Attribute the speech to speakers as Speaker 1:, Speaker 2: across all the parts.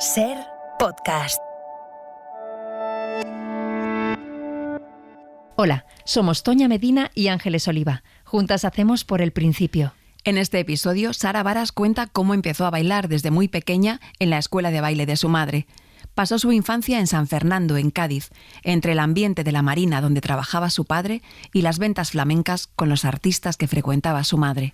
Speaker 1: Ser podcast.
Speaker 2: Hola, somos Toña Medina y Ángeles Oliva. Juntas hacemos Por el Principio.
Speaker 3: En este episodio, Sara Varas cuenta cómo empezó a bailar desde muy pequeña en la escuela de baile de su madre. Pasó su infancia en San Fernando, en Cádiz, entre el ambiente de la marina donde trabajaba su padre y las ventas flamencas con los artistas que frecuentaba su madre.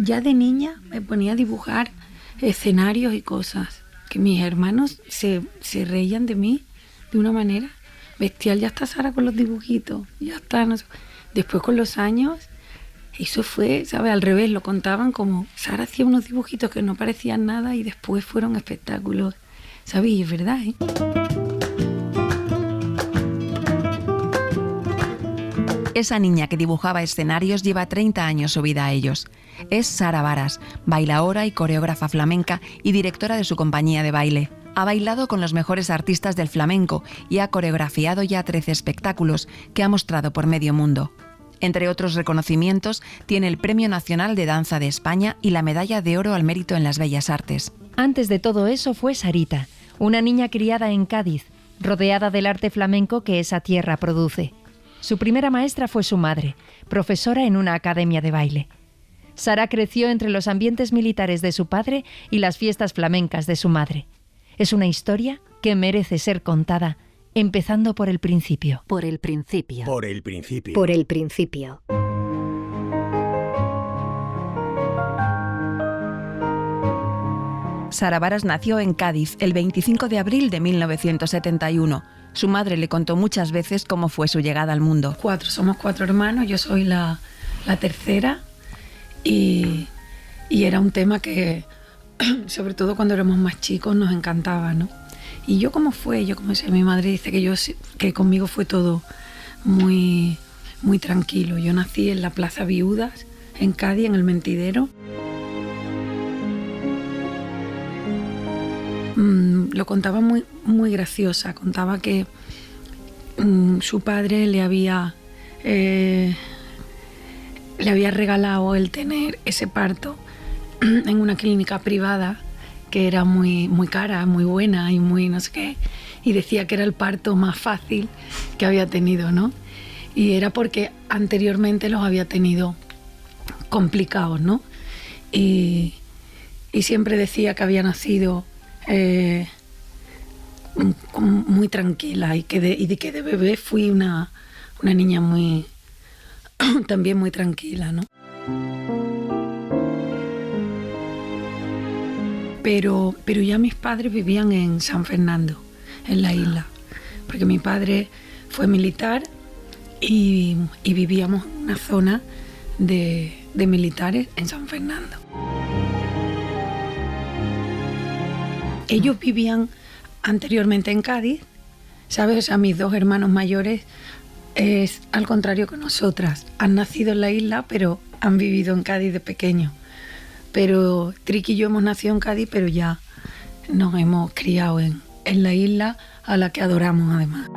Speaker 4: Ya de niña me ponía a dibujar escenarios y cosas, que mis hermanos se reían de mí de una manera bestial. Ya está Sara con los dibujitos, ya está, no sé. Después con los años, eso fue, ¿sabes? Al revés, lo contaban como Sara hacía unos dibujitos que no parecían nada y después fueron espectáculos, ¿sabes? Y es verdad, ¿eh?
Speaker 3: Esa niña que dibujaba escenarios lleva 30 años subida a ellos. Es Sara Varas, bailaora y coreógrafa flamenca y directora de su compañía de baile. Ha bailado con los mejores artistas del flamenco y ha coreografiado ya 13 espectáculos que ha mostrado por medio mundo. Entre otros reconocimientos, tiene el Premio Nacional de Danza de España y la Medalla de Oro al Mérito en las Bellas Artes.
Speaker 2: Antes de todo eso fue Sarita, una niña criada en Cádiz, rodeada del arte flamenco que esa tierra produce. Su primera maestra fue su madre, profesora en una academia de baile. Sara creció entre los ambientes militares de su padre y las fiestas flamencas de su madre. Es una historia que merece ser contada, empezando por el principio.
Speaker 1: Por el principio.
Speaker 5: Por el principio.
Speaker 1: Por el principio.
Speaker 3: Sara Varas nació en Cádiz el 25 de abril de 1971. Su madre le contó muchas veces cómo fue su llegada al mundo.
Speaker 4: Somos 4 hermanos, yo soy la tercera y era un tema que, sobre todo cuando éramos más chicos, nos encantaba, ¿no? Y yo como sé, mi madre dice que conmigo fue todo muy, muy tranquilo. Yo nací en la Plaza Viudas, en Cádiz, en el Mentidero. Lo contaba muy, muy graciosa. Contaba que su padre le había regalado el tener ese parto en una clínica privada que era muy, muy cara, muy buena y muy no sé qué. Y decía que era el parto más fácil que había tenido, ¿no? Y era porque anteriormente los había tenido complicados, ¿no? Y siempre decía que había nacido muy tranquila y que de bebé fui una niña muy también muy tranquila, ¿no? Pero ya mis padres vivían en San Fernando, en la isla, porque mi padre fue militar y vivíamos en una zona de militares en San Fernando. Ellos vivían anteriormente en Cádiz, ¿sabes? O sea, mis 2 hermanos mayores es al contrario que nosotras. Han nacido en la isla, pero han vivido en Cádiz de pequeño. Pero Triqui y yo hemos nacido en Cádiz, pero ya nos hemos criado en la isla, a la que adoramos además.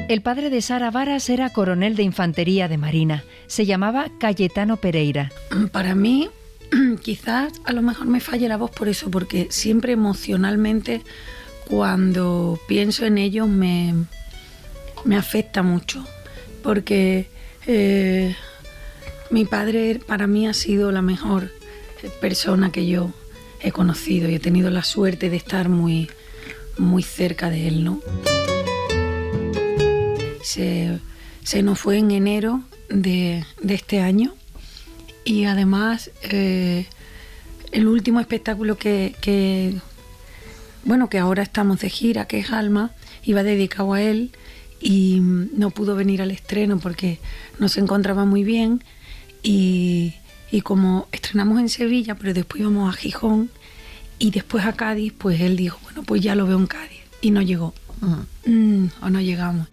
Speaker 2: El padre de Sara Varas era coronel de infantería de marina. Se llamaba Cayetano Pereira.
Speaker 4: Para mí, quizás a lo mejor me falle la voz por eso, porque siempre emocionalmente cuando pienso en ellos me afecta mucho. Porque mi padre para mí ha sido la mejor persona que yo he conocido y he tenido la suerte de estar muy, muy cerca de él, ¿no? Se nos fue en enero de este año y además el último espectáculo que ahora estamos de gira, que es Alma, iba dedicado a él y no pudo venir al estreno porque no se encontraba muy bien y como estrenamos en Sevilla pero después íbamos a Gijón Y después a Cádiz, pues él dijo, bueno, pues ya lo veo en Cádiz. Y no llegó. O no llegamos.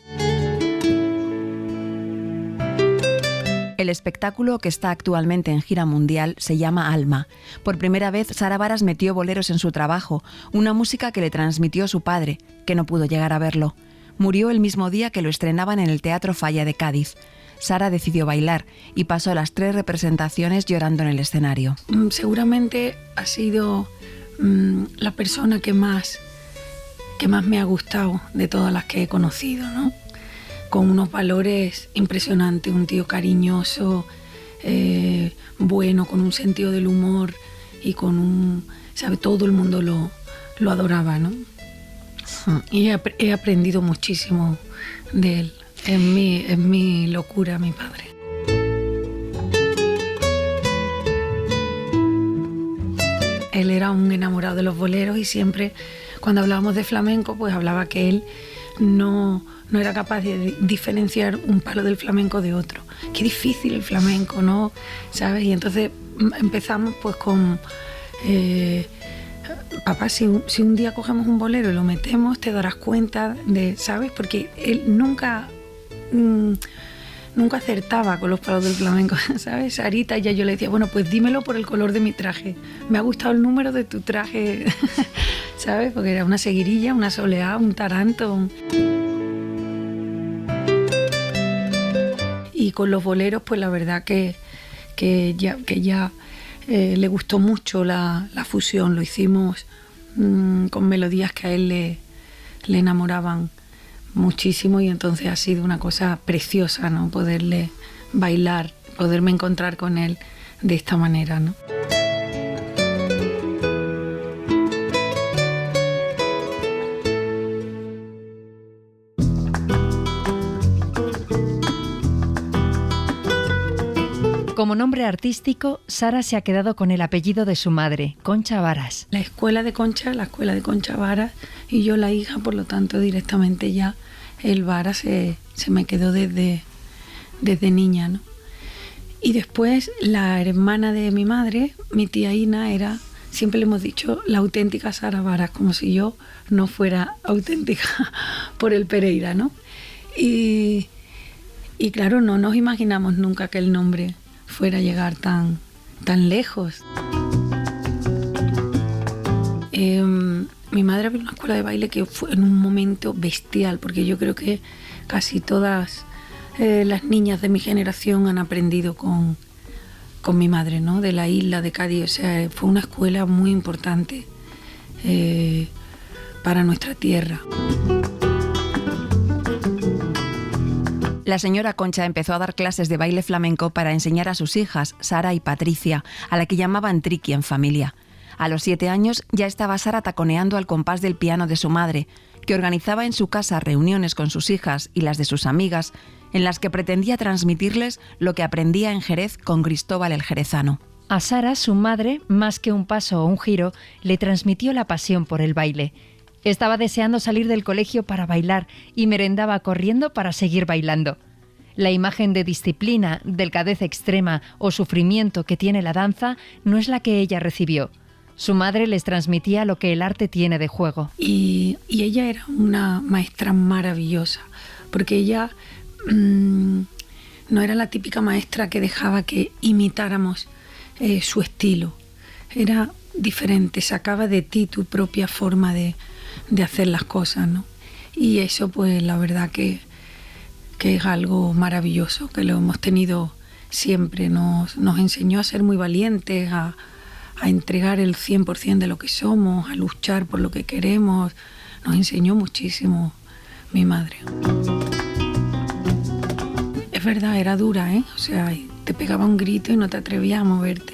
Speaker 3: El espectáculo, que está actualmente en gira mundial, se llama Alma. Por primera vez, Sara Varas metió boleros en su trabajo, una música que le transmitió su padre, que no pudo llegar a verlo. Murió el mismo día que lo estrenaban en el Teatro Falla de Cádiz. Sara decidió bailar y pasó las 3 representaciones llorando en el escenario.
Speaker 4: Seguramente ha sido la persona que más me ha gustado de todas las que he conocido, ¿no? Con unos valores impresionantes, un tío cariñoso, bueno, con un sentido del humor y con todo el mundo lo adoraba, ¿no? Y he aprendido muchísimo de él. Es mi locura, mi padre. Él era un enamorado de los boleros y siempre, cuando hablábamos de flamenco, pues hablaba que él no era capaz de diferenciar un palo del flamenco de otro. Qué difícil el flamenco, ¿no? ¿Sabes? Y entonces empezamos pues con... papá, si un día cogemos un bolero y lo metemos, te darás cuenta de, ¿sabes? Porque él nunca acertaba con los palos del flamenco, ¿sabes? Sarita, ya yo le decía, bueno, pues dímelo por el color de mi traje. Me ha gustado el número de tu traje, ¿sabes? Porque era una seguirilla, una soleá, un taranto. Y con los boleros, pues la verdad que ya le gustó mucho la fusión. Lo hicimos con melodías que a él le enamoraban muchísimo y entonces ha sido una cosa preciosa, ¿no? Poderle bailar, poderme encontrar con él de esta manera, ¿no?
Speaker 2: Como nombre artístico, Sara se ha quedado con el apellido de su madre, Concha Varas.
Speaker 4: La escuela de Concha Varas, y yo la hija, por lo tanto directamente ya el Varas se me quedó desde niña, ¿no? Y después la hermana de mi madre, mi tía Ina, era, siempre le hemos dicho, la auténtica Sara Varas, como si yo no fuera auténtica por el Pereira, ¿no? Y claro, no nos imaginamos nunca que el nombre fuera a llegar tan lejos. Mi madre abrió una escuela de baile que fue en un momento bestial, porque yo creo que casi todas las niñas de mi generación han aprendido con mi madre, ¿no? De la isla de Cádiz. O sea, fue una escuela muy importante para nuestra tierra.
Speaker 3: La señora Concha empezó a dar clases de baile flamenco para enseñar a sus hijas, Sara y Patricia, a la que llamaban Triqui en familia. A los 7 años ya estaba Sara taconeando al compás del piano de su madre, que organizaba en su casa reuniones con sus hijas y las de sus amigas, en las que pretendía transmitirles lo que aprendía en Jerez con Cristóbal el Jerezano.
Speaker 2: A Sara, su madre, más que un paso o un giro, le transmitió la pasión por el baile. Estaba deseando salir del colegio para bailar y merendaba corriendo para seguir bailando. La imagen de disciplina, delgadez extrema o sufrimiento que tiene la danza no es la que ella recibió. Su madre les transmitía lo que el arte tiene de juego.
Speaker 4: Y ella era una maestra maravillosa, porque ella no era la típica maestra que dejaba que imitáramos su estilo. Era diferente, sacaba de ti tu propia forma de hacer las cosas, ¿no? Y eso, pues la verdad que es algo maravilloso, que lo hemos tenido siempre. Nos enseñó a ser muy valientes, a entregar el 100% de lo que somos, a luchar por lo que queremos. Nos enseñó muchísimo mi madre. Es verdad, era dura, ¿eh? O sea, te pegaba un grito y no te atrevías a moverte.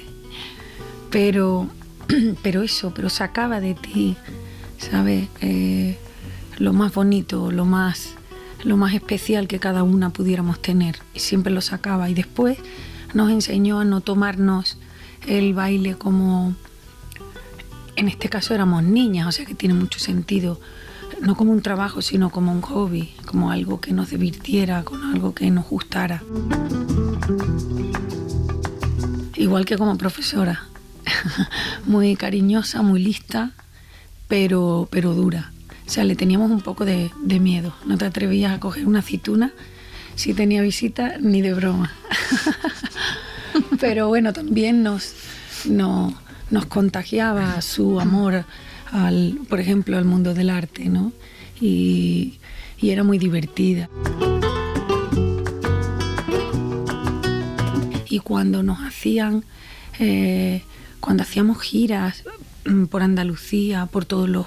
Speaker 4: Pero sacaba de ti, ¿sabes? Lo más bonito, lo más especial que cada una pudiéramos tener. Y siempre lo sacaba. Y después nos enseñó a no tomarnos el baile como... En este caso éramos niñas, o sea que tiene mucho sentido. No como un trabajo, sino como un hobby, como algo que nos divirtiera, con algo que nos gustara. Igual que como profesora. muy cariñosa, muy lista, pero dura. O sea, le teníamos un poco de miedo. No te atrevías a coger una aceituna si tenía visita, ni de broma. Pero bueno, también nos contagiaba su amor, por ejemplo, al mundo del arte, ¿no? Y era muy divertida. Y cuando cuando hacíamos giras por Andalucía, por todos los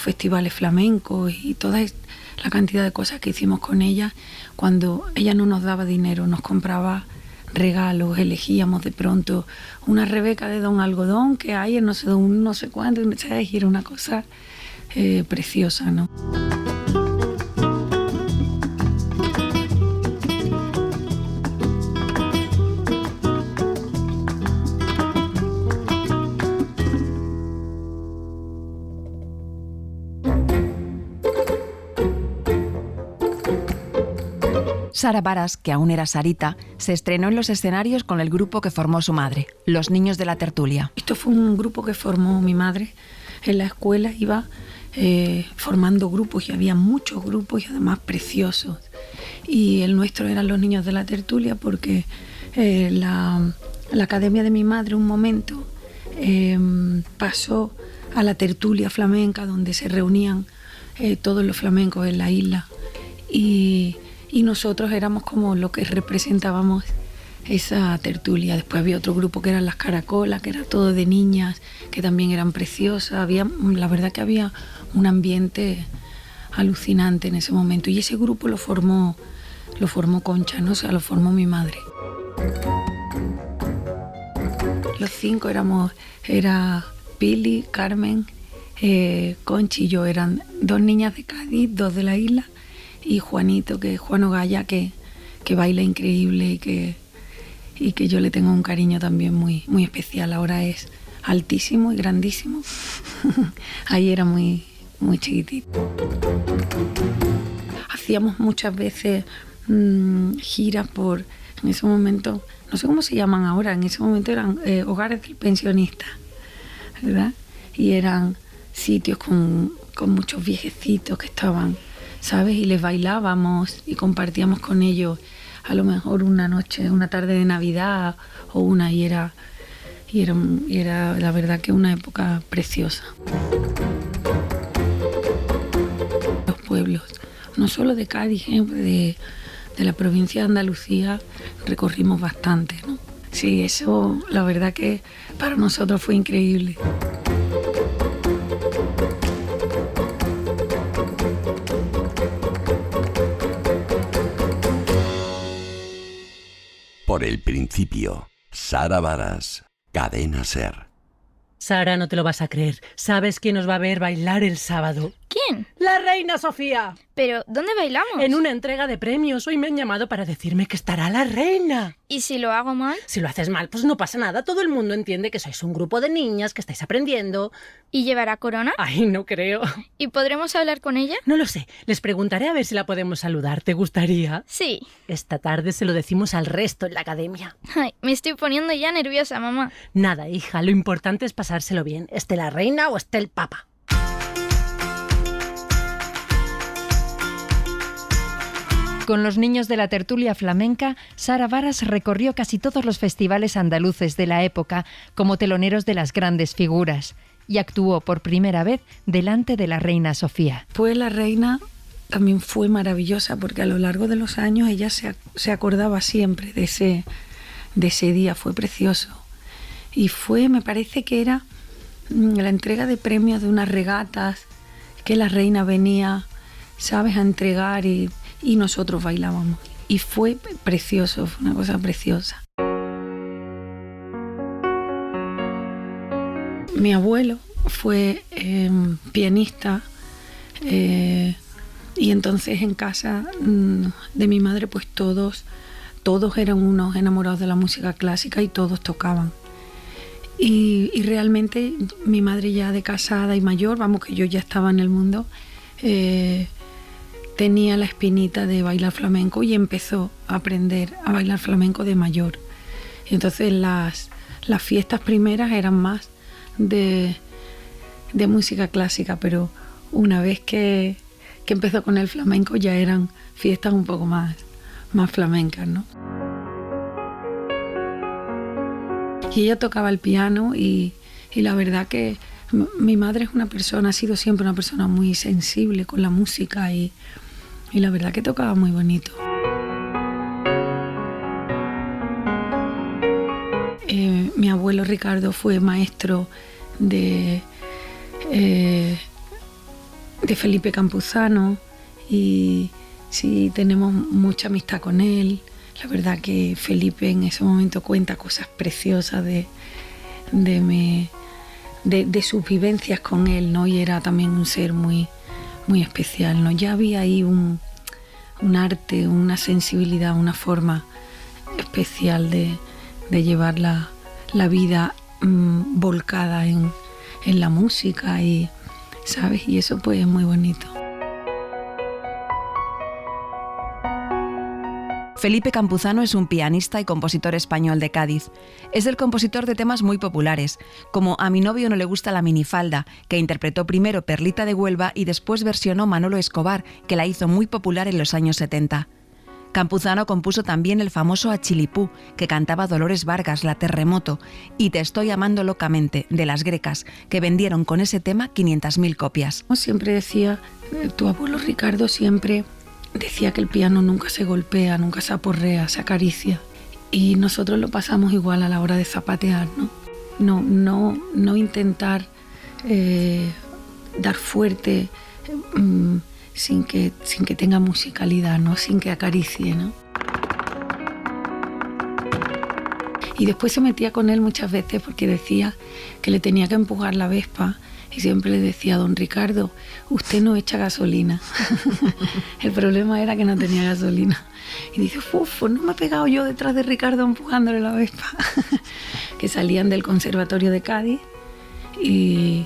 Speaker 4: festivales flamencos y toda la cantidad de cosas que hicimos con ella, cuando ella no nos daba dinero, nos compraba regalos, elegíamos de pronto una Rebeca de Don Algodón que hay en no sé cuánto, ¿sabes? Y era una cosa preciosa, ¿no?
Speaker 3: Sara Varas, que aún era Sarita, se estrenó en los escenarios con el grupo que formó su madre, Los Niños de la Tertulia.
Speaker 4: Esto fue un grupo que formó mi madre. En la escuela iba formando grupos y había muchos grupos y además preciosos. Y el nuestro eran Los Niños de la Tertulia porque la academia de mi madre un momento pasó a la tertulia flamenca donde se reunían todos los flamencos en la isla. Y nosotros éramos como lo que representábamos esa tertulia. Después había otro grupo que eran las Caracolas, que era todo de niñas, que también eran preciosas. La verdad que había un ambiente alucinante en ese momento. Y ese grupo lo formó Concha, ¿no? O sea, lo formó mi madre. Los 5 era Pili, Carmen, Conchi y yo. Eran 2 niñas de Cádiz, 2 de la isla, y Juanito, que es Juan Ogaya, que baila increíble y que yo le tengo un cariño también muy, muy especial. Ahora es altísimo y grandísimo. Ahí era muy, muy chiquitito. Hacíamos muchas veces giras en ese momento, no sé cómo se llaman ahora, en ese momento eran hogares del pensionista, ¿verdad? Y eran sitios con muchos viejecitos que estaban, ¿sabes? Y les bailábamos y compartíamos con ellos a lo mejor una noche, una tarde de Navidad y era la verdad que una época preciosa. Los pueblos, no solo de Cádiz, de la provincia de Andalucía, recorrimos bastante, ¿no? Sí, eso la verdad que para nosotros fue increíble.
Speaker 5: Por el principio, Sara Varas, Cadena Ser.
Speaker 6: Sara, no te lo vas a creer. ¿Sabes quién nos va a ver bailar el sábado?
Speaker 7: ¿Quién?
Speaker 6: ¡La reina Sofía!
Speaker 7: ¿Pero dónde bailamos?
Speaker 6: En una entrega de premios. Hoy me han llamado para decirme que estará la reina.
Speaker 7: ¿Y si lo hago mal?
Speaker 6: Si lo haces mal, pues no pasa nada. Todo el mundo entiende que sois un grupo de niñas, que estáis aprendiendo.
Speaker 7: ¿Y llevará corona?
Speaker 6: Ay, no creo.
Speaker 7: ¿Y podremos hablar con ella?
Speaker 6: No lo sé. Les preguntaré a ver si la podemos saludar. ¿Te gustaría?
Speaker 7: Sí.
Speaker 6: Esta tarde se lo decimos al resto en la academia.
Speaker 7: Ay, me estoy poniendo ya nerviosa, mamá.
Speaker 6: Nada, hija. Lo importante es pasárselo bien. Esté la reina o esté el papa.
Speaker 2: Con los niños de la tertulia flamenca, Sara Varas recorrió casi todos los festivales andaluces de la época como teloneros de las grandes figuras y actuó por primera vez delante de la reina Sofía.
Speaker 4: Pues la reina también fue maravillosa porque a lo largo de los años ella se acordaba siempre de ese día, fue precioso. Y me parece que era la entrega de premios de unas regatas que la reina venía, ¿sabes?, a entregar y nosotros bailábamos. Y fue precioso, fue una cosa preciosa. Mi abuelo fue pianista y entonces en casa de mi madre pues todos eran unos enamorados de la música clásica y todos tocaban. Y realmente mi madre ya de casada y mayor, vamos, que yo ya estaba en el mundo, tenía la espinita de bailar flamenco y empezó a aprender a bailar flamenco de mayor. Y entonces las fiestas primeras eran más de música clásica, pero una vez que empezó con el flamenco ya eran fiestas un poco más flamencas, ¿no? Y ella tocaba el piano y la verdad que mi madre es ha sido siempre una persona muy sensible con la música y la verdad que tocaba muy bonito. Mi abuelo Ricardo fue maestro de Felipe Campuzano y sí tenemos mucha amistad con él. La verdad que Felipe en ese momento cuenta cosas preciosas de sus vivencias con él, ¿no? Y era también un ser muy, muy especial, ¿no? Ya había ahí un arte, una sensibilidad, una forma especial de llevar la vida volcada en la música y, ¿sabes? Y eso pues es muy bonito.
Speaker 3: Felipe Campuzano es un pianista y compositor español de Cádiz. Es el compositor de temas muy populares, como A mi novio no le gusta la minifalda, que interpretó primero Perlita de Huelva y después versionó Manolo Escobar, que la hizo muy popular en los años 70. Campuzano compuso también el famoso Achilipú, que cantaba Dolores Vargas, La Terremoto, y Te estoy amando locamente, de Las Grecas, que vendieron con ese tema 500.000 copias.
Speaker 4: Siempre decía, tu abuelo Ricardo siempre decía que el piano nunca se golpea, nunca se aporrea, se acaricia. Y nosotros lo pasamos igual a la hora de zapatear, ¿no? No intentar dar fuerte sin que tenga musicalidad, ¿no? Sin que acaricie, ¿no? Y después se metía con él muchas veces porque decía que le tenía que empujar la Vespa y siempre le decía, don Ricardo, usted no echa gasolina. El problema era que no tenía gasolina. Y dice, no me he pegado yo detrás de Ricardo empujándole la Vespa. Que salían del Conservatorio de Cádiz y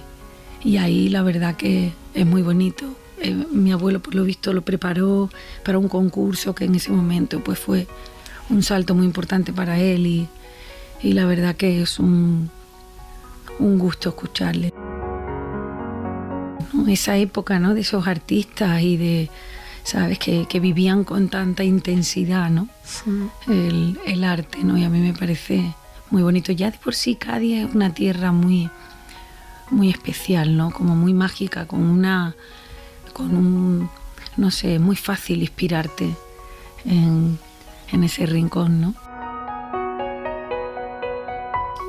Speaker 4: ahí la verdad que es muy bonito. Mi abuelo por lo visto lo preparó para un concurso que en ese momento pues fue un salto muy importante para él y la verdad que es un gusto escucharle. Esa época, ¿no? De esos artistas y de, ¿sabes? Que vivían con tanta intensidad, ¿no? El arte, ¿no? Y a mí me parece muy bonito. Ya de por sí Cádiz es una tierra muy, muy especial, ¿no? Como muy mágica, no sé, muy fácil inspirarte en ese rincón, ¿no?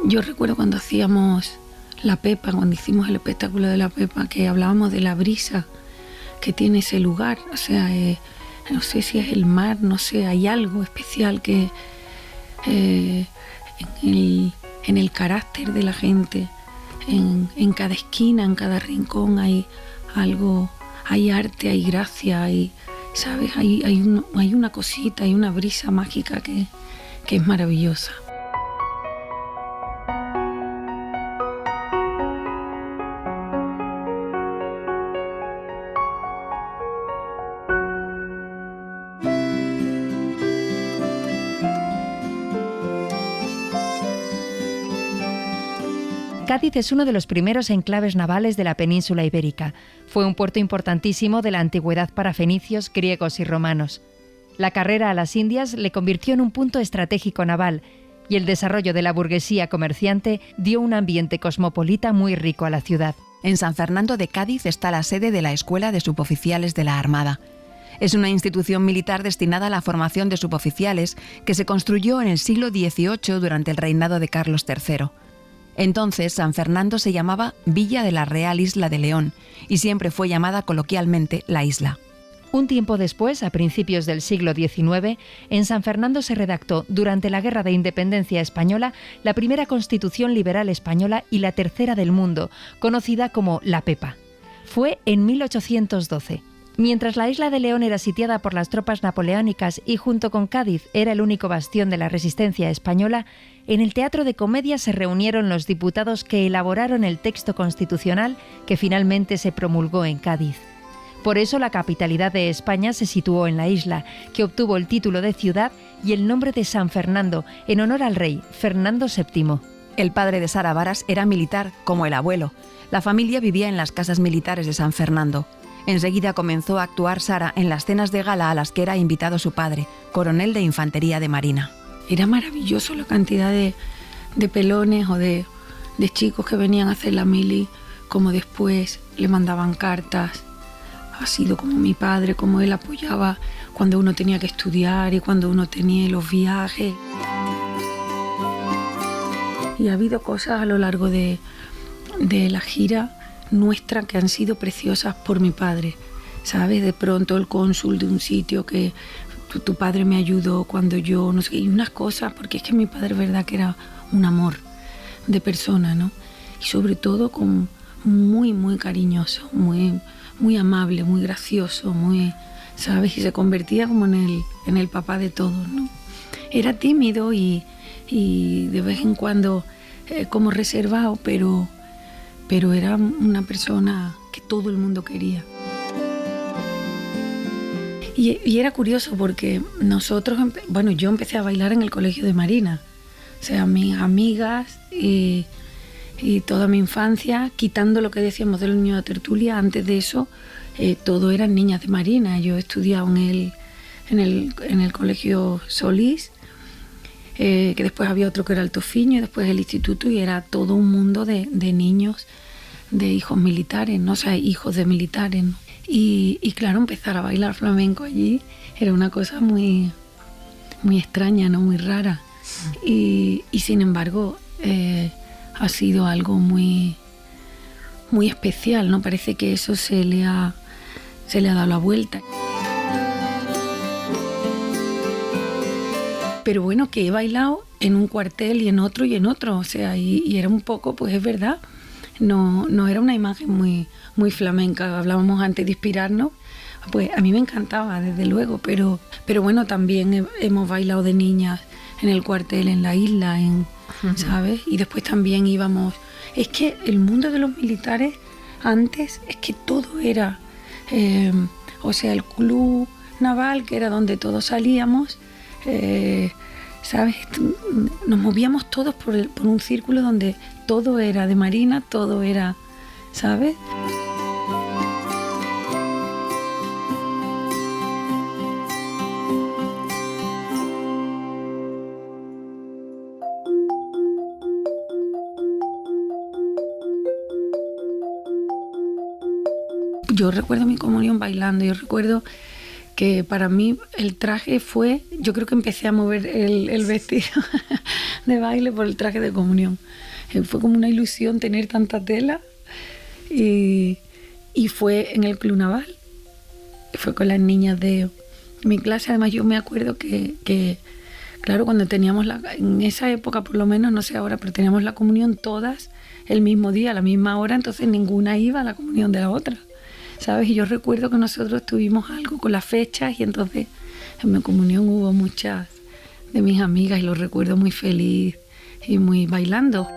Speaker 4: Yo recuerdo cuando hacíamos La Pepa, cuando hicimos el espectáculo de La Pepa, que hablábamos de la brisa que tiene ese lugar, o sea, no sé si es el mar, no sé, hay algo especial que en el carácter de la gente, en cada esquina, en cada rincón hay algo, hay arte, hay gracia, ¿sabes? Hay una cosita, hay una brisa mágica que es maravillosa.
Speaker 2: Cádiz es uno de los primeros enclaves navales de la península ibérica. Fue un puerto importantísimo de la antigüedad para fenicios, griegos y romanos. La carrera a las Indias le convirtió en un punto estratégico naval y el desarrollo de la burguesía comerciante dio un ambiente cosmopolita muy rico a la ciudad.
Speaker 3: En San Fernando de Cádiz está la sede de la Escuela de Suboficiales de la Armada. Es una institución militar destinada a la formación de suboficiales que se construyó en el siglo XVIII durante el reinado de Carlos III. Entonces, San Fernando se llamaba Villa de la Real Isla de León y siempre fue llamada coloquialmente La Isla.
Speaker 2: Un tiempo después, a principios del siglo XIX, en San Fernando se redactó, durante la Guerra de Independencia Española, la primera Constitución Liberal Española y la tercera del mundo, conocida como La Pepa. Fue en 1812. Mientras la isla de León era sitiada por las tropas napoleónicas y junto con Cádiz era el único bastión de la resistencia española, en el Teatro de Comedia se reunieron los diputados que elaboraron el texto constitucional que finalmente se promulgó en Cádiz. Por eso la capitalidad de España se situó en la isla, que obtuvo el título de ciudad y el nombre de San Fernando, en honor al rey Fernando VII.
Speaker 3: El padre de Sara Varas era militar, como el abuelo. La familia vivía en las casas militares de San Fernando. Enseguida comenzó a actuar Sara en las cenas de gala a las que era invitado su padre, coronel de Infantería de Marina.
Speaker 4: Era maravilloso la cantidad de pelones o de chicos que venían a hacer la mili, como después le mandaban cartas. Ha sido como mi padre, como él apoyaba cuando uno tenía que estudiar y cuando uno tenía los viajes. Y ha habido cosas a lo largo de la gira nuestra que han sido preciosas por mi padre. ¿Sabes? De pronto el cónsul de un sitio que tu padre me ayudó cuando yo, no sé, y unas cosas, porque es que mi padre, verdad que era un amor de persona, ¿no? Y sobre todo muy, muy cariñoso, muy, muy amable, muy gracioso, muy, ¿sabes? Y se convertía como en el papá de todos, ¿no? Era tímido y de vez en cuando como reservado, pero era una persona que todo el mundo quería. Y era curioso porque nosotros, yo empecé a bailar en el colegio de Marina. O sea, mis amigas y toda mi infancia, quitando lo que decíamos de los niños de tertulia, antes de eso, todo eran niñas de Marina. Yo estudiaba en el colegio Solís, que después había otro que era el Tofiño y después el instituto, y era todo un mundo de niños, de hijos militares, ¿no? O sea, hijos de militares, ¿no? Y claro, empezar a bailar flamenco allí era una cosa muy, muy extraña, ¿no? Muy rara. Y sin embargo ha sido algo muy, muy especial, ¿no? Parece que eso se le ha dado la vuelta. Pero bueno, que he bailado en un cuartel y en otro, o sea, y era un poco, pues es verdad, no era una imagen muy, muy flamenca. Hablábamos antes de inspirarnos, pues a mí me encantaba, desde luego, pero bueno, también hemos bailado de niñas en el cuartel, en la isla, ¿sabes? Y después también íbamos. Es que el mundo de los militares antes, es que todo era, o sea, el club naval, que era donde todos salíamos, ¿sabes? Nos movíamos todos por un círculo donde todo era de Marina, todo era, ¿sabes? Yo recuerdo mi comunión bailando, yo recuerdo que para mí el traje fue, yo creo que empecé a mover el vestido de baile por el traje de comunión. Fue como una ilusión tener tanta tela y fue en el Club Naval. Fue con las niñas de mi clase. Además yo me acuerdo que claro, cuando teníamos en esa época por lo menos, no sé ahora, pero teníamos la comunión todas el mismo día, a la misma hora, entonces ninguna iba a la comunión de la otra, ¿sabes? Y yo recuerdo que nosotros tuvimos algo con las fechas y entonces en mi comunión hubo muchas de mis amigas y lo recuerdo muy feliz y muy bailando.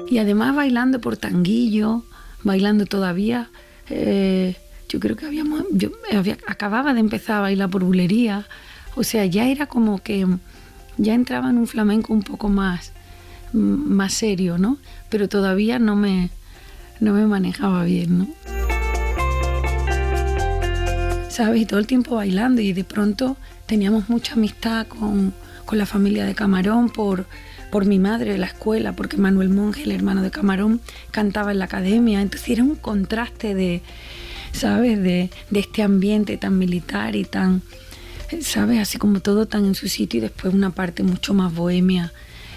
Speaker 4: Y además bailando por tanguillo, bailando todavía, yo creo que acababa de empezar a bailar por bulería, o sea, ya era como que ya entraba en un flamenco un poco más serio, ¿no? Pero todavía no me manejaba bien, ¿no? ¿Sabes? Y todo el tiempo bailando, y de pronto teníamos mucha amistad con la familia de Camarón por mi madre de la escuela, porque Manuel Monge, el hermano de Camarón, cantaba en la academia. Entonces era un contraste de, ¿sabes? De este ambiente tan militar y tan, ¿sabes? Así como todo tan en su sitio, y después una parte mucho más bohemia,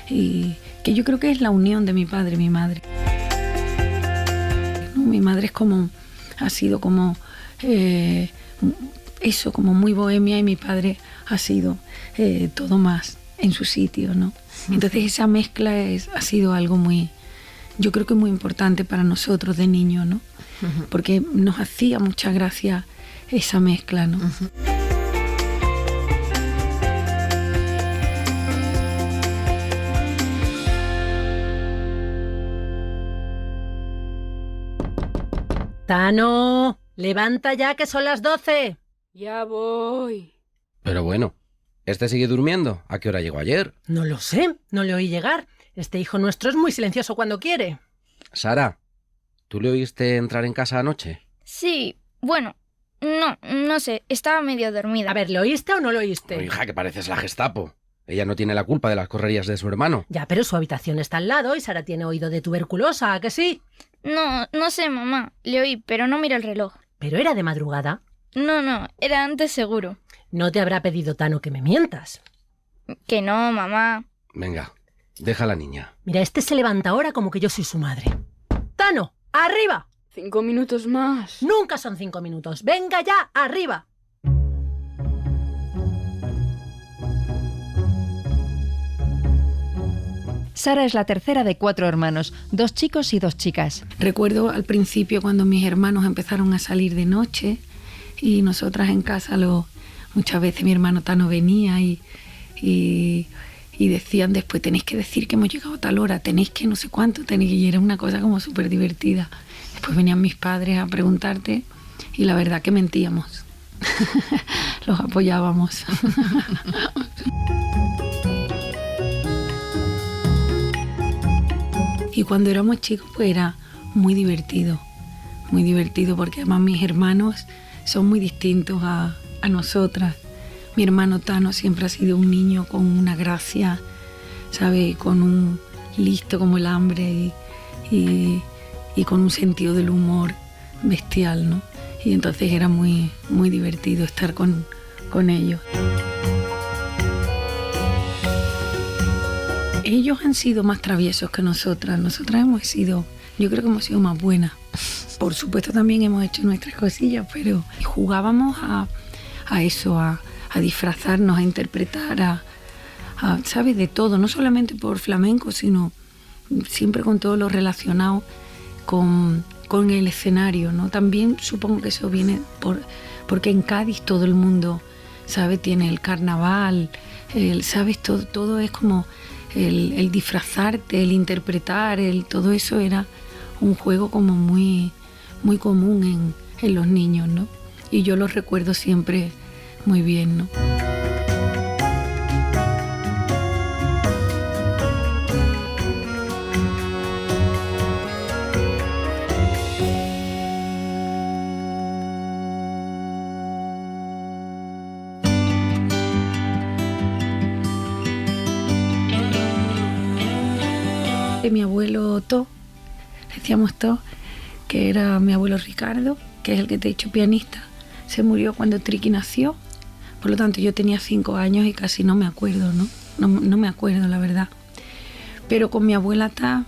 Speaker 4: y que yo creo que es la unión de mi padre y mi madre. Mi madre ha sido como eso, como muy bohemia, y mi padre ha sido todo más en su sitio, ¿no? Entonces esa mezcla ha sido algo muy, yo creo que muy importante para nosotros de niños, ¿no? Porque nos hacía mucha gracia esa mezcla, ¿no?
Speaker 6: Tano, levanta ya que son las 12.
Speaker 8: Ya voy.
Speaker 9: Pero bueno,
Speaker 8: ¿Este sigue durmiendo? ¿A qué hora llegó ayer?
Speaker 6: No lo sé, no le oí llegar. Este hijo nuestro es muy silencioso cuando quiere.
Speaker 8: Sara, ¿tú le oíste entrar en casa anoche?
Speaker 7: Sí, bueno, no sé, estaba medio dormida.
Speaker 6: A ver, ¿le oíste o no lo oíste?
Speaker 8: Oh, hija, que pareces la Gestapo. Ella no tiene la culpa de las correrías de su hermano.
Speaker 6: Ya, pero su habitación está al lado y Sara tiene oído de tuberculosa, ¿a que sí?
Speaker 7: No sé, mamá, le oí, pero no miré el reloj.
Speaker 6: Pero era de madrugada.
Speaker 7: No, era antes seguro.
Speaker 6: No te habrá pedido Tano que me mientas.
Speaker 7: Que no, mamá.
Speaker 8: Venga, deja a la niña.
Speaker 6: Mira, este se levanta ahora como que yo soy su madre. ¡Tano, arriba!
Speaker 9: 5 minutos más.
Speaker 6: Nunca son 5 minutos. ¡Venga ya, arriba!
Speaker 2: Sara es la tercera de 4 hermanos, 2 chicos y 2 chicas.
Speaker 4: Recuerdo al principio cuando mis hermanos empezaron a salir de noche y nosotras en casa muchas veces mi hermano Tano venía y decían después, tenéis que decir que hemos llegado a tal hora, tenéis que no sé cuánto, y era una cosa como súper divertida. Después venían mis padres a preguntarte y la verdad que mentíamos. Los apoyábamos. Y cuando éramos chicos pues era muy divertido porque además mis hermanos son muy distintos a nosotras. Mi hermano Tano siempre ha sido un niño con una gracia, ¿sabe? Con un listo como el hambre y con un sentido del humor bestial, ¿no? Y entonces era muy, muy divertido estar con ellos. Ellos han sido más traviesos que nosotras. Nosotras yo creo que hemos sido más buenas. Por supuesto también hemos hecho nuestras cosillas, pero jugábamos a eso, a disfrazarnos, a interpretar, ¿sabes? De todo, no solamente por flamenco, sino siempre con todo lo relacionado con el escenario, ¿no? También supongo que eso viene porque en Cádiz todo el mundo, ¿sabe? Tiene el carnaval, ¿sabes? Todo es como el disfrazarte, el interpretar, todo eso era un juego como muy, muy común en los niños, ¿no? Y yo lo recuerdo siempre muy bien, ¿no? Mi abuelo To, decíamos To, que era mi abuelo Ricardo, que es el que te he dicho pianista, se murió cuando Triqui nació, por lo tanto yo tenía 5 años y casi no me acuerdo, ¿no? No me acuerdo, la verdad. Pero con mi abuela Ta,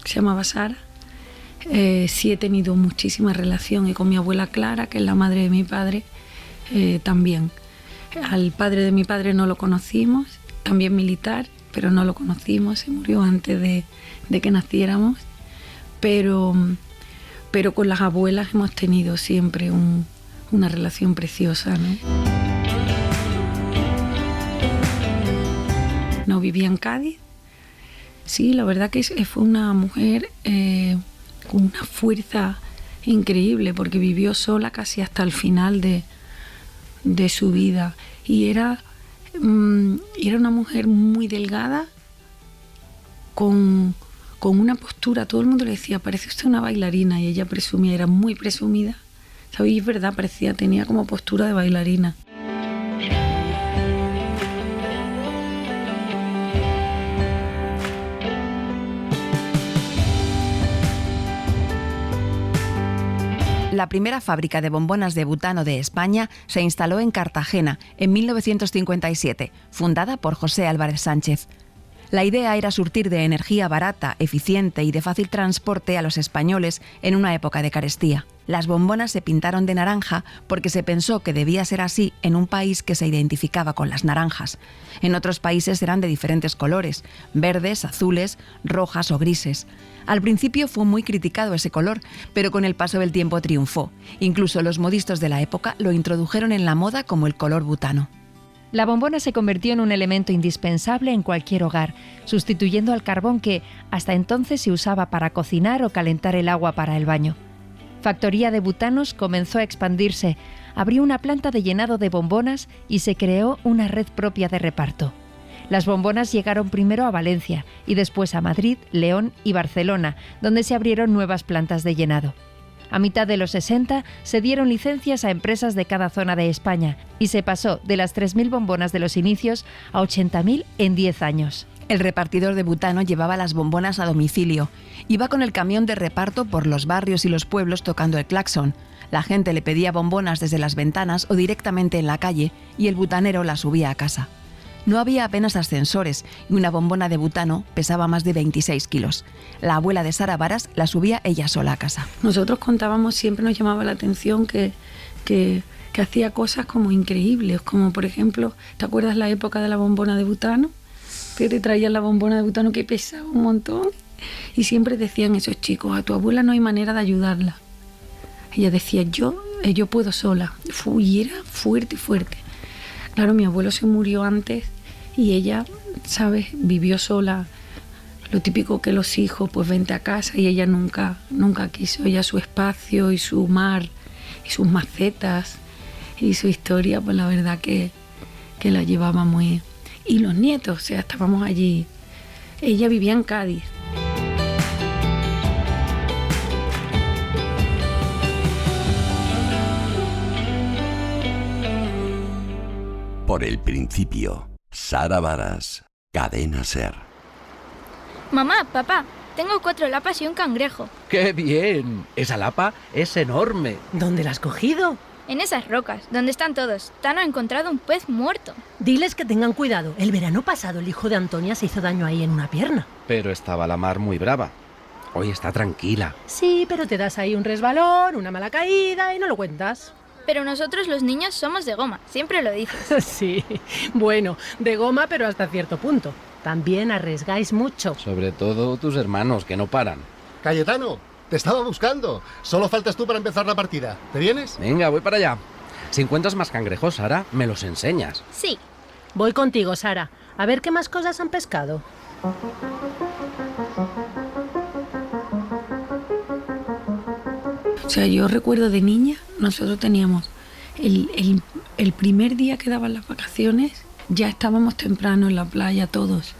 Speaker 4: se llamaba Sara, sí he tenido muchísima relación, y con mi abuela Clara, que es la madre de mi padre, también. Al padre de mi padre no lo conocimos, también militar, pero no lo conocimos, se murió antes de que naciéramos, pero con las abuelas hemos tenido siempre una relación preciosa, ¿no? No vivía en Cádiz, sí, la verdad que fue una mujer con una fuerza increíble, porque vivió sola casi hasta el final de su vida, y era una mujer muy delgada, con una postura, todo el mundo le decía, parece usted una bailarina, y ella presumía, era muy presumida, ¿sabes? Y es verdad, tenía como postura de bailarina.
Speaker 3: La primera fábrica de bombonas de butano de España se instaló en Cartagena en 1957, fundada por José Álvarez Sánchez. La idea era surtir de energía barata, eficiente y de fácil transporte a los españoles en una época de carestía. Las bombonas se pintaron de naranja porque se pensó que debía ser así en un país que se identificaba con las naranjas. En otros países eran de diferentes colores, verdes, azules, rojas o grises. Al principio fue muy criticado ese color, pero con el paso del tiempo triunfó. Incluso los modistos de la época lo introdujeron en la moda como el color butano.
Speaker 2: La bombona se convirtió en un elemento indispensable en cualquier hogar, sustituyendo al carbón que hasta entonces se usaba para cocinar o calentar el agua para el baño. Factoría de butanos comenzó a expandirse abrió una planta de llenado de bombonas y se creó una red propia de reparto. Las bombonas llegaron primero a Valencia y después a Madrid, León y Barcelona, donde se abrieron nuevas plantas de llenado. A mitad de los 60 se dieron licencias a empresas de cada zona de España y se pasó de las 3.000 bombonas de los inicios a 80.000 en 10 años.
Speaker 3: El repartidor de butano llevaba las bombonas a domicilio. Iba con el camión de reparto por los barrios y los pueblos tocando el claxon. La gente le pedía bombonas desde las ventanas o directamente en la calle y el butanero las subía a casa. No había apenas ascensores y una bombona de butano pesaba más de 26 kilos. La abuela de Sara Varas la subía ella sola a casa.
Speaker 4: Nosotros contábamos, siempre nos llamaba la atención que hacía cosas como increíbles, como por ejemplo, ¿te acuerdas la época de la bombona de butano? Que te traían la bombona de butano que pesaba un montón. Y siempre decían esos chicos, a tu abuela no hay manera de ayudarla. Ella decía, yo puedo sola. Y era fuerte. Claro, mi abuelo se murió antes y ella, ¿sabes?, vivió sola. Lo típico que los hijos, pues vente a casa, y ella nunca quiso. Ella su espacio y su mar y sus macetas y su historia, pues la verdad que la llevaba muy... Y los nietos, o sea, estábamos allí. Ella vivía en Cádiz.
Speaker 5: Por el principio, Sara Varas, Cadena SER.
Speaker 7: Mamá, papá, tengo 4 lapas y un cangrejo.
Speaker 8: ¡Qué bien! Esa lapa es enorme.
Speaker 6: ¿Dónde la has cogido?
Speaker 7: En esas rocas, donde están todos. Tano ha encontrado un pez muerto.
Speaker 6: Diles que tengan cuidado. El verano pasado el hijo de Antonia se hizo daño ahí en una pierna.
Speaker 8: Pero estaba la mar muy brava. Hoy está tranquila.
Speaker 6: Sí, pero te das ahí un resbalón, una mala caída y no lo cuentas.
Speaker 7: Pero nosotros los niños somos de goma, siempre lo dices.
Speaker 6: Sí, bueno, de goma pero hasta cierto punto. También arriesgáis mucho.
Speaker 8: Sobre todo tus hermanos, que no paran.
Speaker 10: Cayetano, te estaba buscando. Solo faltas tú para empezar la partida. ¿Te vienes?
Speaker 8: Venga, voy para allá. Si encuentras más cangrejos, Sara, me los enseñas.
Speaker 7: Sí.
Speaker 6: Voy contigo, Sara. A ver qué más cosas han pescado.
Speaker 4: O sea, yo recuerdo de niña, nosotros teníamos el primer día que daban las vacaciones, ya estábamos temprano en la playa todos.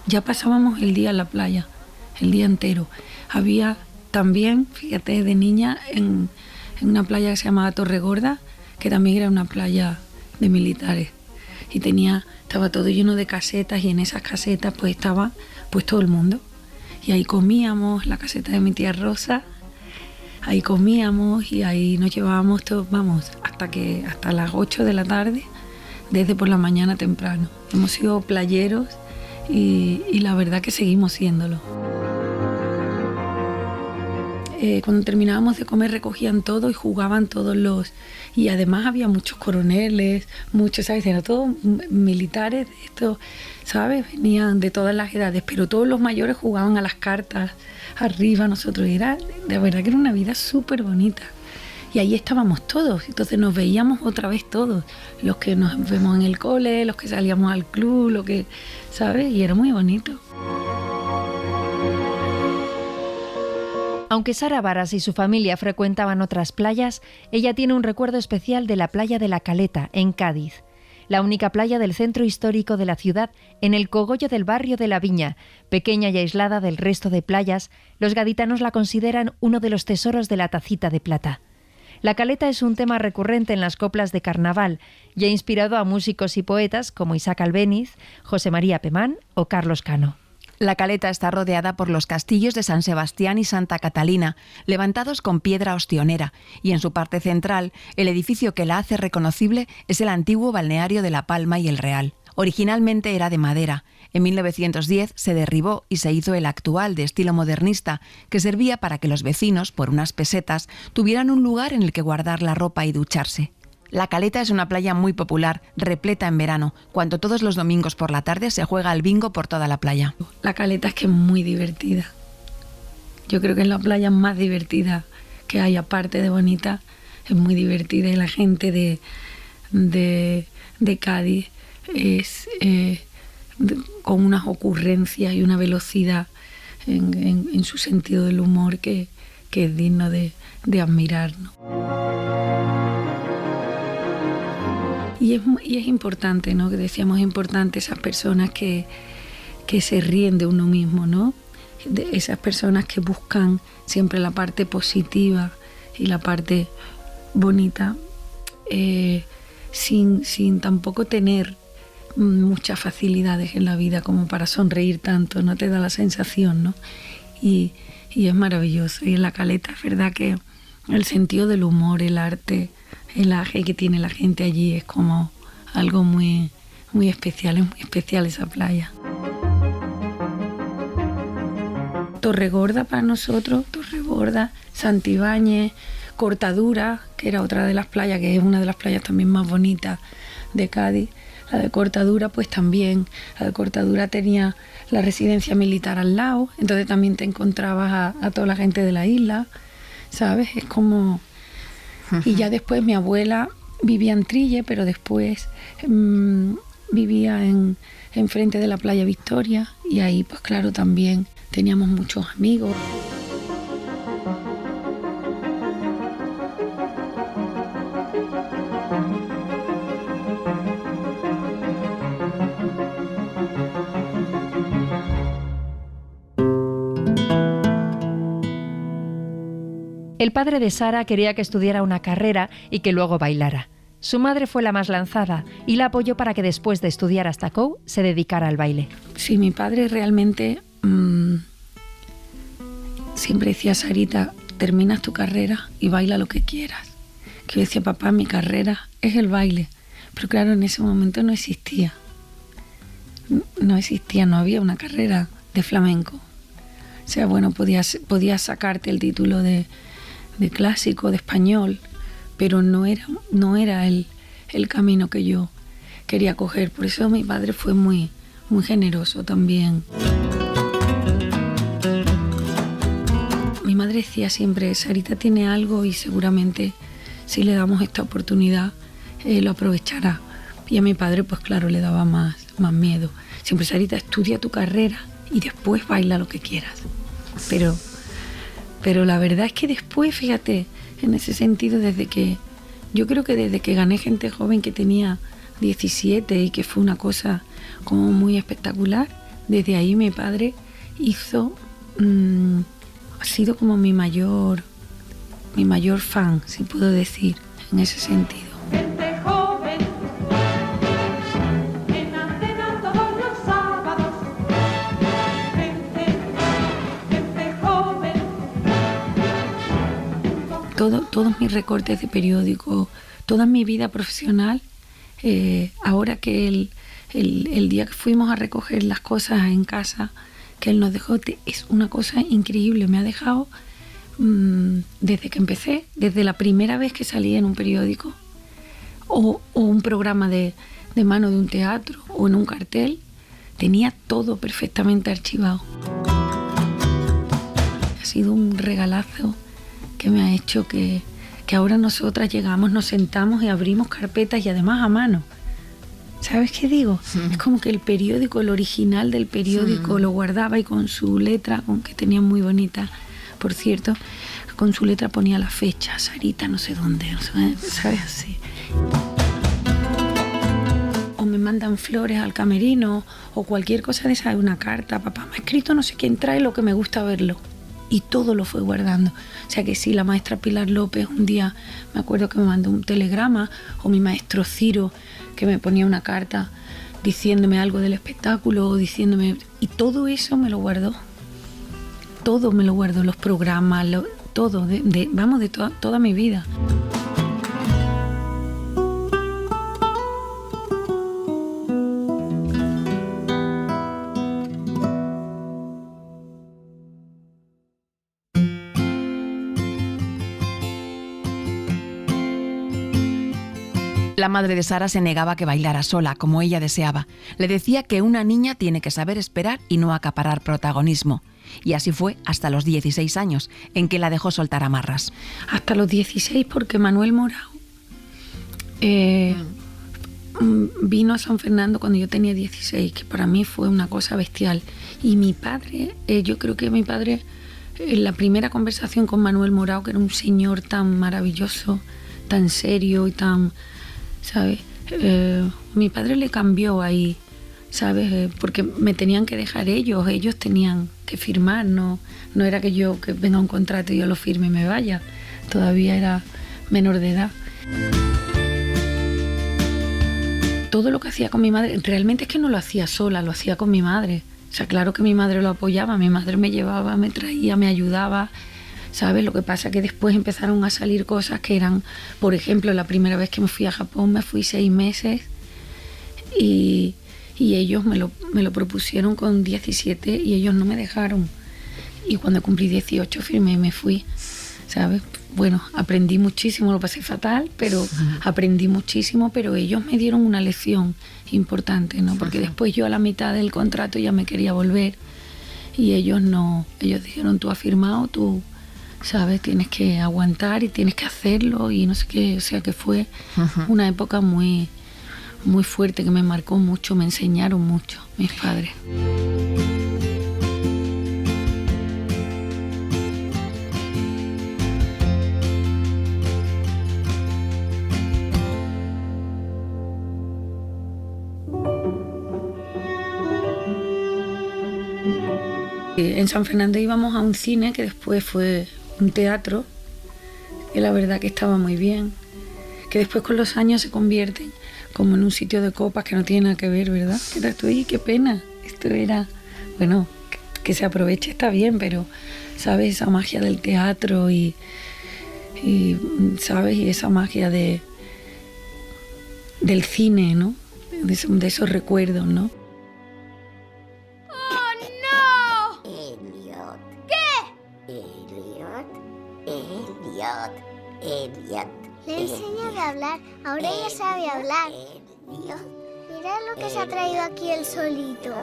Speaker 4: Ya pasábamos el día en la playa, el día entero. Había también, fíjate, de niña en una playa que se llamaba Torregorda, que también era una playa de militares. Y estaba todo lleno de casetas y en esas casetas pues estaba pues todo el mundo. Y ahí comíamos, la caseta de mi tía Rosa. Ahí comíamos y ahí nos llevábamos todos, vamos, hasta las 8 de la tarde, desde por la mañana temprano. Hemos sido playeros y la verdad que seguimos siéndolo. Cuando terminábamos de comer recogían todo y jugaban todos los... Y además había muchos coroneles, muchos, ¿sabes? Eran todos militares, estos, ¿sabes? Venían de todas las edades, pero todos los mayores jugaban a las cartas arriba nosotros. Era, de verdad que era una vida súper bonita. Y ahí estábamos todos, entonces nos veíamos otra vez todos. Los que nos vemos en el cole, los que salíamos al club, lo que, ¿sabes? Y era muy bonito.
Speaker 2: Aunque Sara Varas y su familia frecuentaban otras playas, ella tiene un recuerdo especial de la playa de La Caleta, en Cádiz. La única playa del centro histórico de la ciudad, en el cogollo del barrio de La Viña, pequeña y aislada del resto de playas, los gaditanos la consideran uno de los tesoros de la Tacita de Plata. La Caleta es un tema recurrente en las coplas de carnaval y ha inspirado a músicos y poetas como Isaac Albéniz, José María Pemán o Carlos Cano.
Speaker 3: La Caleta está rodeada por los castillos de San Sebastián y Santa Catalina, levantados con piedra ostionera, y en su parte central, el edificio que la hace reconocible es el antiguo balneario de La Palma y El Real. Originalmente era de madera. En 1910 se derribó y se hizo el actual, de estilo modernista, que servía para que los vecinos, por unas pesetas, tuvieran un lugar en el que guardar la ropa y ducharse. La Caleta es una playa muy popular, repleta en verano, cuando todos los domingos por la tarde se juega al bingo por toda la playa.
Speaker 4: La Caleta es que es muy divertida. Yo creo que es la playa más divertida que hay, aparte de bonita, es muy divertida. Y la gente de Cádiz es con unas ocurrencias y una velocidad en su sentido del humor que es digno de admirar, ¿no? Y es importante, ¿no? Que decíamos, es importante esas personas que se ríen de uno mismo, ¿no? De esas personas que buscan siempre la parte positiva y la parte bonita, sin tampoco tener muchas facilidades en la vida como para sonreír tanto, ¿no? Te da la sensación, ¿no? Y es maravilloso. Y en La Caleta es verdad que el sentido del humor, el arte, el aje que tiene la gente allí es como algo muy, muy especial. Es muy especial esa playa. Torregorda para nosotros, Torregorda, Santibáñez, Cortadura, que era otra de las playas, que es una de las playas también más bonitas de Cádiz. La de Cortadura pues también, la de Cortadura tenía la residencia militar al lado, entonces también te encontrabas a toda la gente de la isla, ¿sabes? Es como... Y ya después mi abuela vivía en Trille, pero después vivía enfrente de la playa Victoria, y ahí pues claro también teníamos muchos amigos.
Speaker 2: El padre de Sara quería que estudiara una carrera y que luego bailara. Su madre fue la más lanzada y la apoyó para que después de estudiar hasta COU se dedicara al baile.
Speaker 4: Sí, mi padre realmente siempre decía, Sarita, terminas tu carrera y baila lo que quieras. Que yo decía, papá, mi carrera es el baile. Pero claro, en ese momento no existía. No había una carrera de flamenco. O sea, bueno, podías sacarte el título de clásico, de español, pero no era el camino que yo quería coger. Por eso mi padre fue muy, muy generoso también. Mi madre decía siempre, Sarita tiene algo y seguramente si le damos esta oportunidad lo aprovechará. Y a mi padre pues claro le daba más miedo. Siempre, Sarita, estudia tu carrera y después baila lo que quieras. Pero la verdad es que después, fíjate, en ese sentido, yo creo que desde que gané Gente Joven, que tenía 17 y que fue una cosa como muy espectacular, desde ahí mi padre ha sido como mi mayor fan, si puedo decir, en ese sentido. Todos mis recortes de periódico, toda mi vida profesional, ahora que el día que fuimos a recoger las cosas en casa, que él nos dejó, es una cosa increíble. Me ha dejado, desde que empecé, desde la primera vez que salí en un periódico o un programa de mano de un teatro o en un cartel, tenía todo perfectamente archivado. Ha sido un regalazo que me ha hecho que ahora nosotras llegamos, nos sentamos y abrimos carpetas y además a mano. ¿Sabes qué digo? Es como que el periódico, el original del periódico lo guardaba y con su letra, que tenía muy bonita, por cierto, con su letra ponía la fecha, Sarita no sé dónde, ¿sabes? Así. O me mandan flores al camerino o cualquier cosa de esa, una carta, papá me ha escrito no sé quién, trae lo que me gusta verlo. Y todo lo fue guardando. O sea que sí, la maestra Pilar López un día, me acuerdo que me mandó un telegrama, o mi maestro Ciro, que me ponía una carta diciéndome algo del espectáculo, o diciéndome... Y todo eso me lo guardó. Todo me lo guardó, los programas, todo, de toda mi vida.
Speaker 3: La madre de Sara se negaba a que bailara sola, como ella deseaba. Le decía que una niña tiene que saber esperar y no acaparar protagonismo. Y así fue hasta los 16 años, en que la dejó soltar amarras.
Speaker 4: Hasta los 16, porque Manuel Morao vino a San Fernando cuando yo tenía 16, que para mí fue una cosa bestial. Y mi padre, yo creo que mi padre, la primera conversación con Manuel Morao, que era un señor tan maravilloso, tan serio y tan... ¿sabes? mi padre le cambió ahí, ¿sabes? Porque me tenían que dejar ellos tenían que firmar, no era que venga un contrato y yo lo firme y me vaya, todavía era menor de edad. Todo lo que hacía con mi madre, realmente es que no lo hacía sola, lo hacía con mi madre. O sea, claro que mi madre lo apoyaba, mi madre me llevaba, me traía, me ayudaba, ¿sabes? Lo que pasa es que después empezaron a salir cosas que eran, por ejemplo, la primera vez que me fui a Japón me fui 6 meses y ellos me lo propusieron con 17 y ellos no me dejaron. Y cuando cumplí 18 firmé y me fui, ¿sabes? Bueno, aprendí muchísimo, lo pasé fatal, pero aprendí muchísimo, pero ellos me dieron una lección importante, ¿no? Porque después yo a la mitad del contrato ya me quería volver y ellos no, ellos dijeron, tú has firmado, tú, ¿sabes? Tienes que aguantar y tienes que hacerlo y no sé qué, o sea que fue una época muy, muy fuerte que me marcó mucho, me enseñaron mucho mis padres. En San Fernando íbamos a un cine que después fue un teatro, que la verdad que estaba muy bien, que después con los años se convierten como en un sitio de copas que no tiene nada que ver, ¿verdad? Qué pena, esto era, bueno, que se aproveche está bien, pero, ¿sabes? Esa magia del teatro y ¿sabes? Y esa magia del cine, ¿no? De esos recuerdos, ¿no?
Speaker 11: Elliot. Le enseño a hablar, ahora ella sabe hablar. Mira lo que se ha traído aquí él solito.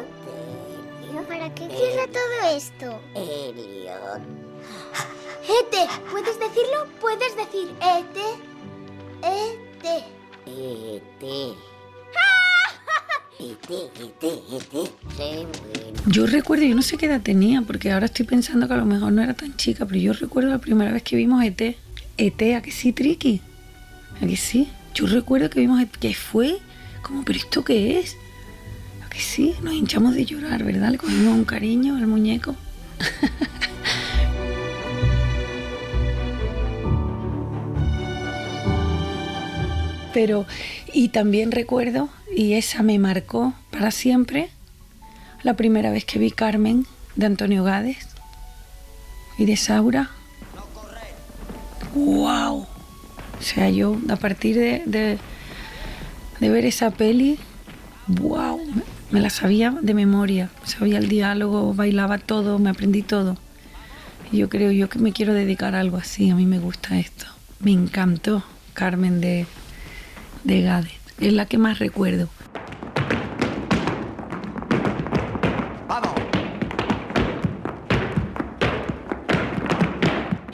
Speaker 11: ¿Para qué quiere todo esto? Elliot. Ete, ¿puedes decirlo? ¿Puedes decir Ete? Ete.
Speaker 4: Yo recuerdo, yo no sé qué edad tenía, porque ahora estoy pensando que a lo mejor no era tan chica, pero yo recuerdo la primera vez que vimos ET. ET, ¿a que sí, Triqui? ¿A que sí? Yo recuerdo que vimos ET, que fue como, ¿pero esto qué es? ¿A que sí? Nos hinchamos de llorar, ¿verdad? Le cogimos un cariño al muñeco. Pero, y también recuerdo, y esa me marcó para siempre, la primera vez que vi Carmen de Antonio Gades y de Saura. ¡Wow! O sea, yo a partir de ver esa peli, ¡wow! Me la sabía de memoria, sabía el diálogo, bailaba todo, me aprendí todo. Y yo creo yo que me quiero dedicar a algo así, a mí me gusta esto. Me encantó Carmen de Gades, es la que más recuerdo.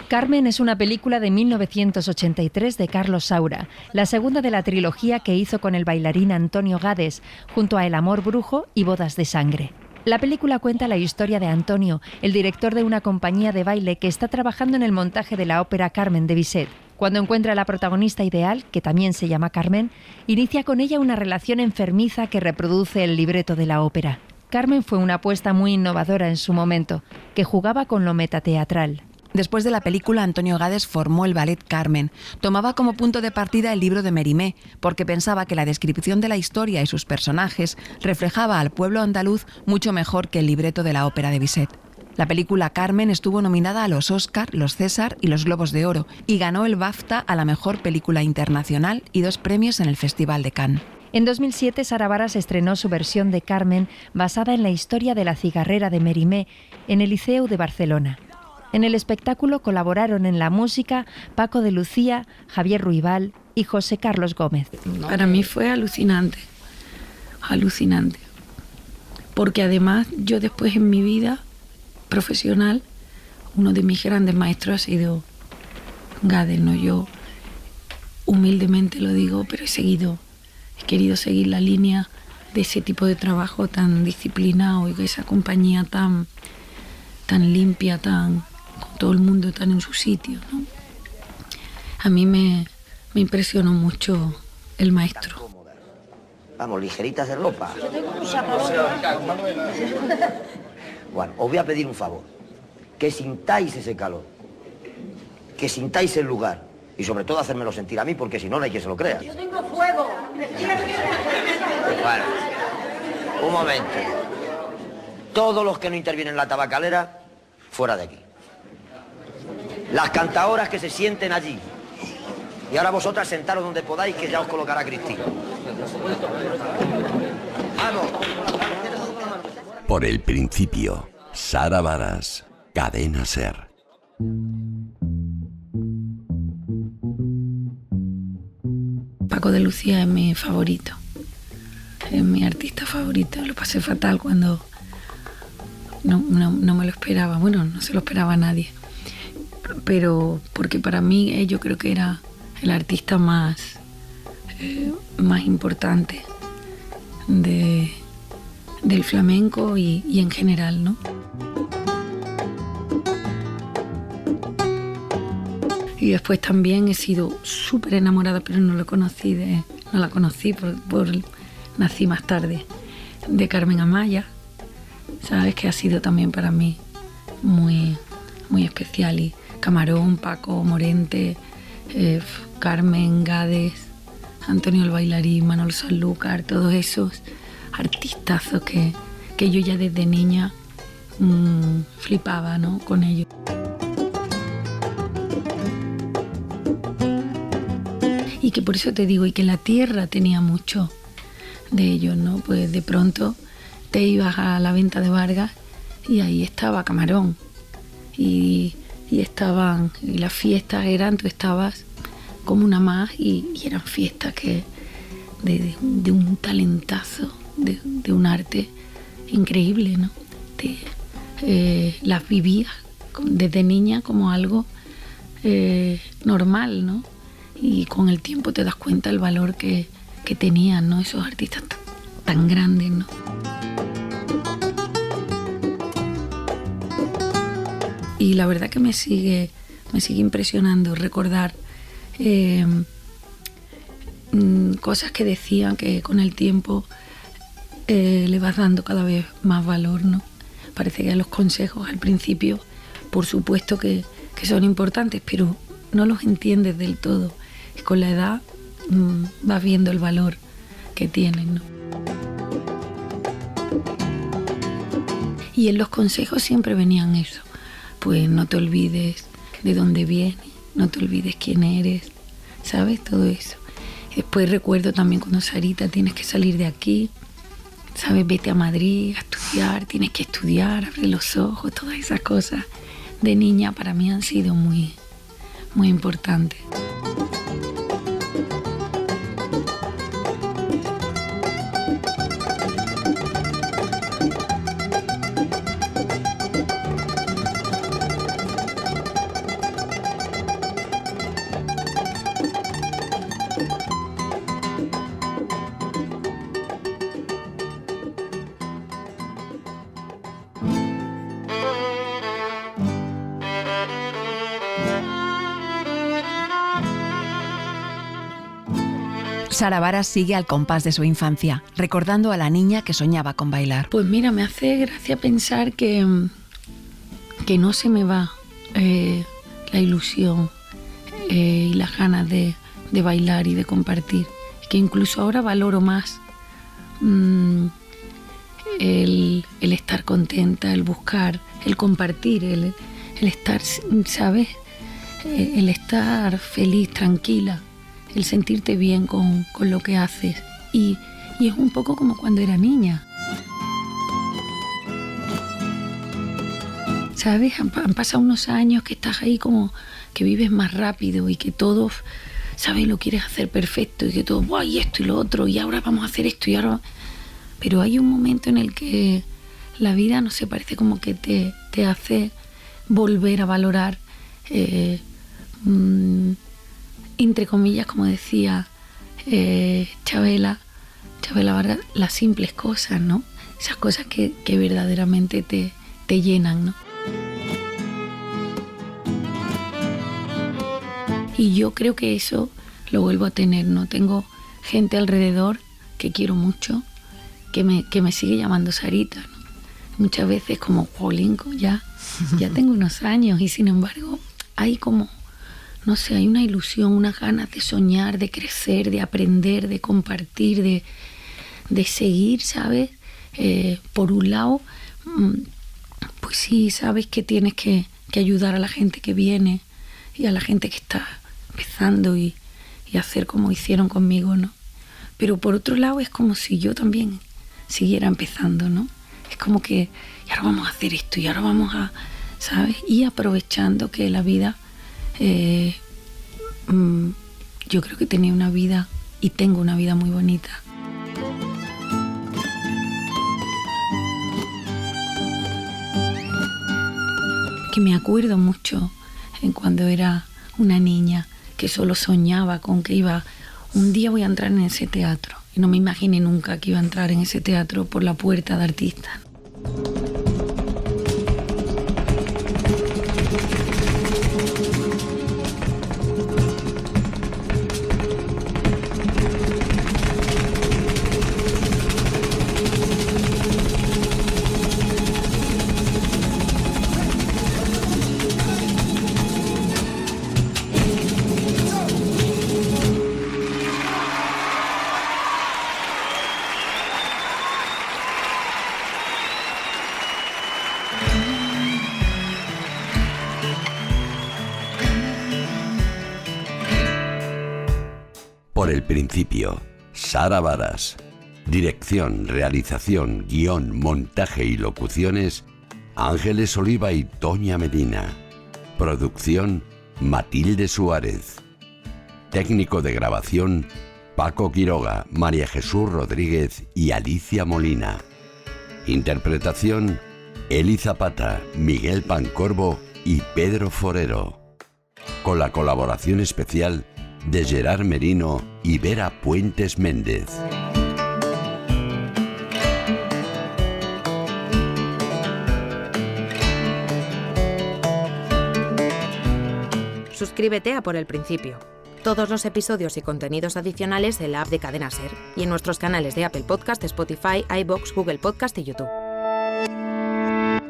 Speaker 2: Carmen es una película de 1983 de Carlos Saura, la segunda de la trilogía que hizo con el bailarín Antonio Gades, junto a El amor brujo y Bodas de sangre. La película cuenta la historia de Antonio, el director de una compañía de baile que está trabajando en el montaje de la ópera Carmen de Bizet. Cuando encuentra a la protagonista ideal, que también se llama Carmen, inicia con ella una relación enfermiza que reproduce el libreto de la ópera. Carmen fue una apuesta muy innovadora en su momento, que jugaba con lo metateatral.
Speaker 3: Después de la película, Antonio Gades formó el ballet Carmen. Tomaba como punto de partida el libro de Mérimée, porque pensaba que la descripción de la historia y sus personajes reflejaba al pueblo andaluz mucho mejor que el libreto de la ópera de Bizet. La película Carmen estuvo nominada a los Oscar, los César y los Globos de Oro y ganó el BAFTA a la mejor película internacional y 2 premios en el Festival de Cannes.
Speaker 2: En 2007, Sara Varas estrenó su versión de Carmen basada en la historia de la cigarrera de Mérimée en el Liceu de Barcelona. En el espectáculo colaboraron en la música Paco de Lucía, Javier Ruibal y José Carlos Gómez.
Speaker 4: Para mí fue alucinante, alucinante. Porque además yo después en mi vida profesional, uno de mis grandes maestros ha sido Gades, ¿no? Yo humildemente lo digo, pero he querido seguir la línea de ese tipo de trabajo tan disciplinado y de esa compañía tan limpia, con todo el mundo tan en su sitio, ¿no? A mí me impresionó mucho el maestro.
Speaker 12: Vamos, ligeritas de ropa.
Speaker 6: Yo tengo un chaparrón.
Speaker 12: Bueno, os voy a pedir un favor. Que sintáis ese calor. Que sintáis el lugar. Y sobre todo hacérmelo sentir a mí, porque si no, no hay quien se lo crea.
Speaker 6: Yo tengo fuego.
Speaker 12: Bueno, un momento. Todos los que no intervienen en la tabacalera, fuera de aquí. Las cantaoras que se sienten allí. Y ahora vosotras sentaros donde podáis, que ya os colocará Cristina. ¡Vamos!
Speaker 5: Por el principio, Sara Varas, Cadena SER.
Speaker 4: Paco de Lucía es mi favorito. Es mi artista favorito. Lo pasé fatal cuando no me lo esperaba. Bueno, no se lo esperaba a nadie. Pero porque para mí yo creo que era el artista más importante del flamenco y en general, ¿no? Y después también he sido súper enamorada, pero no la conocí nací más tarde, de Carmen Amaya, ¿sabes? Que ha sido también para mí muy, muy especial. Y Camarón, Paco, Morente, Carmen, Gades, Antonio el Bailarín, Manolo Sanlúcar, todos esos artistazos que yo ya desde niña flipaba, ¿no? Con ellos. Y que por eso te digo, y que la tierra tenía mucho de ellos, ¿no? Pues de pronto te ibas a la venta de Vargas y ahí estaba Camarón. Y las fiestas eran, tú estabas como una más y eran fiestas que de un talentazo, de un arte increíble, ¿no? Las vivías desde niña como algo normal, ¿no? Y con el tiempo te das cuenta el valor que tenían, ¿no? Esos artistas tan grandes, ¿no? Y la verdad que me sigue impresionando recordar cosas que decían que con el tiempo le vas dando cada vez más valor, ¿no? Parece que los consejos al principio, por supuesto que son importantes, pero no los entiendes del todo. Y con la edad vas viendo el valor que tienen, ¿no? Y en los consejos siempre venían eso. Pues no te olvides de dónde vienes, no te olvides quién eres, ¿sabes? Todo eso. Y después recuerdo también cuando Sarita, tienes que salir de aquí, ¿sabes? Vete a Madrid a estudiar, tienes que estudiar, abre los ojos, todas esas cosas de niña para mí han sido muy, muy importantes.
Speaker 3: Sara Varas sigue al compás de su infancia, recordando a la niña que soñaba con bailar.
Speaker 4: Pues mira, me hace gracia pensar que no se me va la ilusión y las ganas de bailar y de compartir. Que incluso ahora valoro más el estar contenta, el buscar, el compartir, el estar, ¿sabes? El estar feliz, tranquila. El sentirte bien con lo que haces. Y es un poco como cuando era niña. ¿Sabes? Han pasado unos años que estás ahí como que vives más rápido y que todo, ¿sabes? Lo quieres hacer perfecto y que todo, ¡buah! Y esto y lo otro, y ahora vamos a hacer esto y ahora... Pero hay un momento en el que la vida, no sé, parece como que te hace volver a valorar... entre comillas, como decía Chabela Vargas, las simples cosas, ¿no? Esas cosas que verdaderamente te llenan, ¿no? Y yo creo que eso lo vuelvo a tener, ¿no? Tengo gente alrededor que quiero mucho, que me sigue llamando Sarita, ¿no? Muchas veces como, jolín, ya tengo unos años y sin embargo hay como, no sé, hay una ilusión, unas ganas de soñar, de crecer, de aprender, de compartir, de seguir, ¿sabes? Por un lado, pues sí, sabes que tienes que ayudar a la gente que viene y a la gente que está empezando y hacer como hicieron conmigo, ¿no? Pero por otro lado es como si yo también siguiera empezando, ¿no? Es como que, y ahora vamos a hacer esto, y ahora vamos a, ¿sabes? Y aprovechando que la vida, yo creo que tenía una vida, y tengo una vida muy bonita. Que me acuerdo mucho en cuando era una niña, que solo soñaba con que un día voy a entrar en ese teatro. Y no me imaginé nunca que iba a entrar en ese teatro por la puerta de artistas.
Speaker 5: Por el principio, Sara Varas. Dirección, realización, guión, montaje y locuciones, Ángeles Oliva y Toña Medina. Producción, Matilde Suárez. Técnico de grabación, Paco Quiroga, María Jesús Rodríguez y Alicia Molina. Interpretación, Eli Zapata, Miguel Pancorbo y Pedro Forero. Con la colaboración especial de Gerard Merino y Vera Puentes Méndez.
Speaker 13: Suscríbete a Por el Principio. Todos los episodios y contenidos adicionales en la app de Cadena SER y en nuestros canales de Apple Podcast, Spotify, iVoox, Google Podcast y YouTube.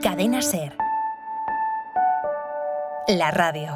Speaker 1: Cadena SER. La radio.